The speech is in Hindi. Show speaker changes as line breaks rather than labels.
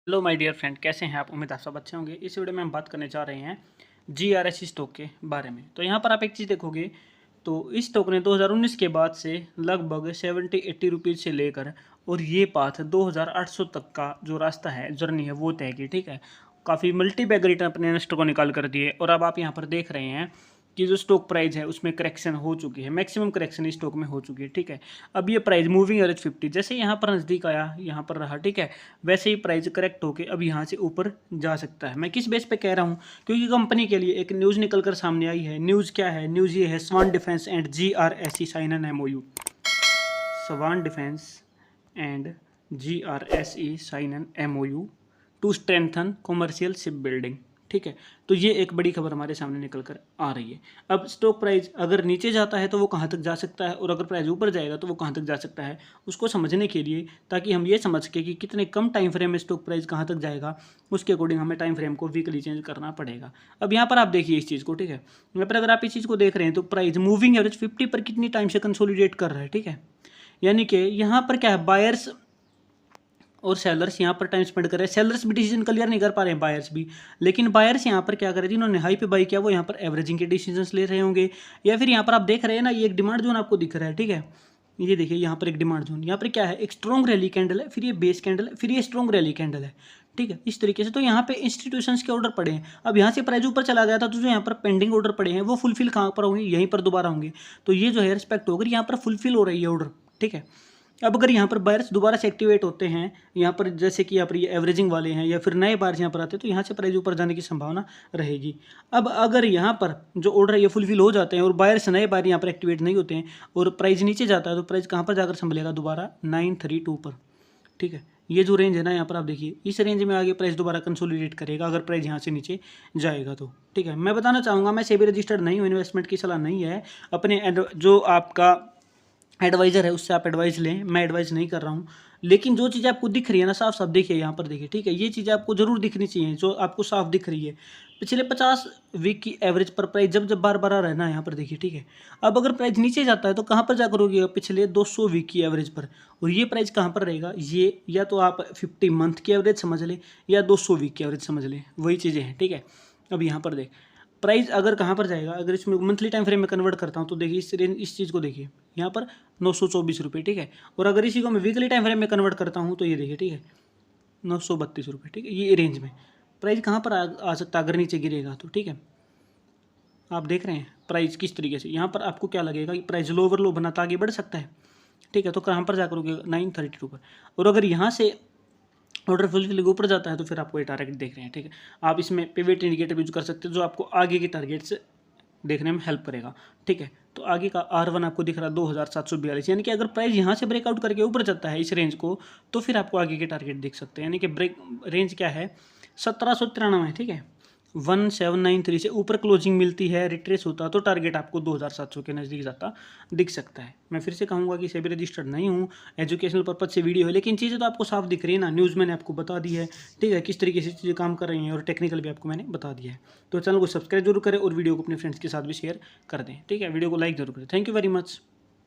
हेलो माय डियर फ्रेंड, कैसे हैं आप। उम्मीद आप सब अच्छे होंगे। इस वीडियो में हम बात करने जा रहे हैं जीआरएस स्टॉक के बारे में। तो यहाँ पर आप एक चीज़ देखोगे तो इस स्टॉक ने 2019 के बाद से लगभग 70-80 रुपीज़ से लेकर और ये पाथ 2800 तक का जो रास्ता है, जर्नी है, वो तय की। ठीक है, काफ़ी मल्टी बैग रिटर्न अपने इन्वेस्टर को निकाल कर दिए। और अब आप यहाँ पर देख रहे हैं कि जो स्टॉक प्राइस है उसमें करेक्शन हो चुकी है, मैक्सिमम करेक्शन इस स्टॉक में हो चुकी है। ठीक है, अब ये प्राइस मूविंग एवरेज 50 जैसे यहाँ पर नज़दीक आया, यहाँ पर रहा, ठीक है, वैसे ही प्राइस करेक्ट होके अब यहाँ से ऊपर जा सकता है। मैं किस बेस पे कह रहा हूँ, क्योंकि कंपनी के लिए एक न्यूज़ निकल कर सामने आई है। न्यूज़ क्या है? न्यूज़ ये है, Swan defence and GRSE sign an MOU। Swan defence and GRSE sign an MOU to strengthen commercial ship building. ठीक है, तो ये एक बड़ी खबर हमारे सामने निकल कर आ रही है। अब स्टॉक प्राइस अगर नीचे जाता है तो वो कहाँ तक जा सकता है, और अगर प्राइस ऊपर जाएगा तो वो कहाँ तक जा सकता है, उसको समझने के लिए, ताकि हम ये समझ के कि कितने कम टाइम फ्रेम में स्टॉक प्राइस कहाँ तक जाएगा, उसके अकॉर्डिंग हमें टाइम फ्रेम को वीकली चेंज करना पड़ेगा। अब यहाँ पर आप देखिए इस चीज़ को। ठीक है, यहाँ पर अगर आप इस चीज़ को देख रहे हैं तो प्राइस मूविंग एवरेज 50 पर कितनी टाइम से कंसोलिडेट कर रहा है। ठीक है, यानी कि यहाँ पर क्या है, बायर्स और सेलर्स यहाँ पर टाइम स्पेंड कर रहे हैं। सेलर्स भी डिसीजन क्लियर नहीं कर पा रहे हैं, बायर्स भी। लेकिन बायर्स यहाँ पर क्या कर रहे थे, जिन्होंने हाई पे बाई किया वो यहाँ पर एवरेजिंग के डिसीजंस ले रहे होंगे। या फिर यहाँ पर आप देख रहे हैं ना, ये एक डिमांड जोन आपको दिख रहा है। ठीक है, ये देखिए यहाँ पर एक डिमांड जोन, यहाँ पर क्या है, एक स्ट्रॉन्ग रैली कैंडल है, फिर ये बेस कैंडल है, फिर ये स्ट्रॉन्ग रैली कैंडल है। ठीक है, इस तरीके से तो यहाँ पे इंस्टीट्यूशंस के ऑर्डर पड़े हैं। अब यहाँ से प्राइस ऊपर चला गया था तो जो यहाँ पर पेंडिंग ऑर्डर पड़े हैं वो फुलफिल कहाँ पर होंगे, यहीं पर दोबारा होंगे। तो ये जो है रिस्पेक्ट होकर यहाँ पर फुलफिल हो रही है ऑर्डर। ठीक है, अब अगर यहाँ पर बायर्स दोबारा से एक्टिवेट होते हैं, यहाँ पर जैसे कि यहाँ पर ये एवरेजिंग वाले हैं या फिर नए बायर्स यहाँ पर आते हैं, तो यहाँ से प्राइस ऊपर जाने की संभावना रहेगी। अब अगर यहाँ पर जो ऑर्डर है ये फुलफिल हो जाते हैं और बायर्स नए बायर यहाँ पर एक्टिवेट नहीं होते हैं और प्राइस नीचे जाता है, तो प्राइस कहाँ पर जाकर संभलेगा, दोबारा 932 पर। ठीक है, ये जो रेंज है ना, यहाँ पर आप देखिए, इस रेंज में आगे प्राइस दोबारा कंसोलिडेट करेगा अगर प्राइस यहाँ से नीचे जाएगा तो। ठीक है, मैं बताना चाहूँगा, मैं सेबी रजिस्टर्ड नहीं हूँ, इन्वेस्टमेंट की सलाह नहीं है। अपने जो आपका एडवाइज़र है उससे आप एडवाइस लें, मैं एडवाइस नहीं कर रहा हूँ। लेकिन जो चीज़ आपको दिख रही है ना, साफ साफ देखिए, यहाँ पर देखिए। ठीक है, ये चीज़ आपको जरूर दिखनी चाहिए जो आपको साफ दिख रही है। पिछले 50 वीक की एवरेज पर प्राइस जब जब बार बार आ रहा है ना, यहाँ पर देखिए। ठीक है, अब अगर प्राइस नीचे जाता है तो कहाँ पर जाकर होगी, पिछले 200 वीक की एवरेज पर। और ये प्राइस कहाँ पर रहेगा, ये या तो आप 50 मंथ की एवरेज समझ लें या 200 वीक की एवरेज समझ लें, वही चीज़ें हैं। ठीक है, अब यहाँ पर देख प्राइस अगर कहाँ पर जाएगा, अगर इसमें मंथली टाइम फ्रेम में कन्वर्ट करता हूँ तो देखिए इस चीज़ को देखिए, यहाँ पर 924 रुपये। ठीक है, और अगर इसी को मैं वीकली टाइम फ्रेम में कन्वर्ट करता हूँ तो ये देखिए, ठीक है, 932 रुपये। ठीक है, ये रेंज में प्राइस कहाँ पर आ सकता है अगर नीचे गिरेगा तो। ठीक है, आप देख रहे हैं प्राइस किस तरीके से, यहाँ पर आपको क्या लगेगा कि प्राइस लो ओवर लो बनाता आगे बढ़ सकता है। ठीक है, तो कहाँ पर जाकर रुकेगा, 932 पर। और अगर यहाँ से ऑर्डर फुलफिल ऊपर जाता है तो फिर आपको ये टारगेट देख रहे हैं। ठीक है, आप इसमें पिवट इंडिकेटर यूज कर सकते हैं जो आपको आगे के टारगेट्स देखने में हेल्प करेगा। ठीक है, तो आगे का R1 आपको दिख रहा है 2742, यानी कि अगर प्राइस यहाँ से ब्रेकआउट करके ऊपर जाता है इस रेंज को, तो फिर आपको आगे के टारगेट दिख सकते हैं। यानी कि ब्रेक रेंज क्या है, 1793। ठीक है, 1793 से ऊपर क्लोजिंग मिलती है, रिट्रेस होता तो टारगेट आपको 2700 के नज़दीक जाता दिख सकता है। मैं फिर से कहूँगा कि सेबी रजिस्टर्ड नहीं हूँ, एजुकेशनल पर्पज से वीडियो है, लेकिन चीज़ें तो आपको साफ दिख रही है ना, न्यूज़ मैंने आपको बता दी है। ठीक है, किस तरीके से चीज़ें काम कर रही हैं, और टेक्निकल भी आपको मैंने बता दिया है। तो चैनल को सब्सक्राइब जरूर करें और वीडियो को अपने फ्रेंड्स के साथ भी शेयर कर दें। ठीक है, वीडियो को लाइक जरूर करें। Thank you very much.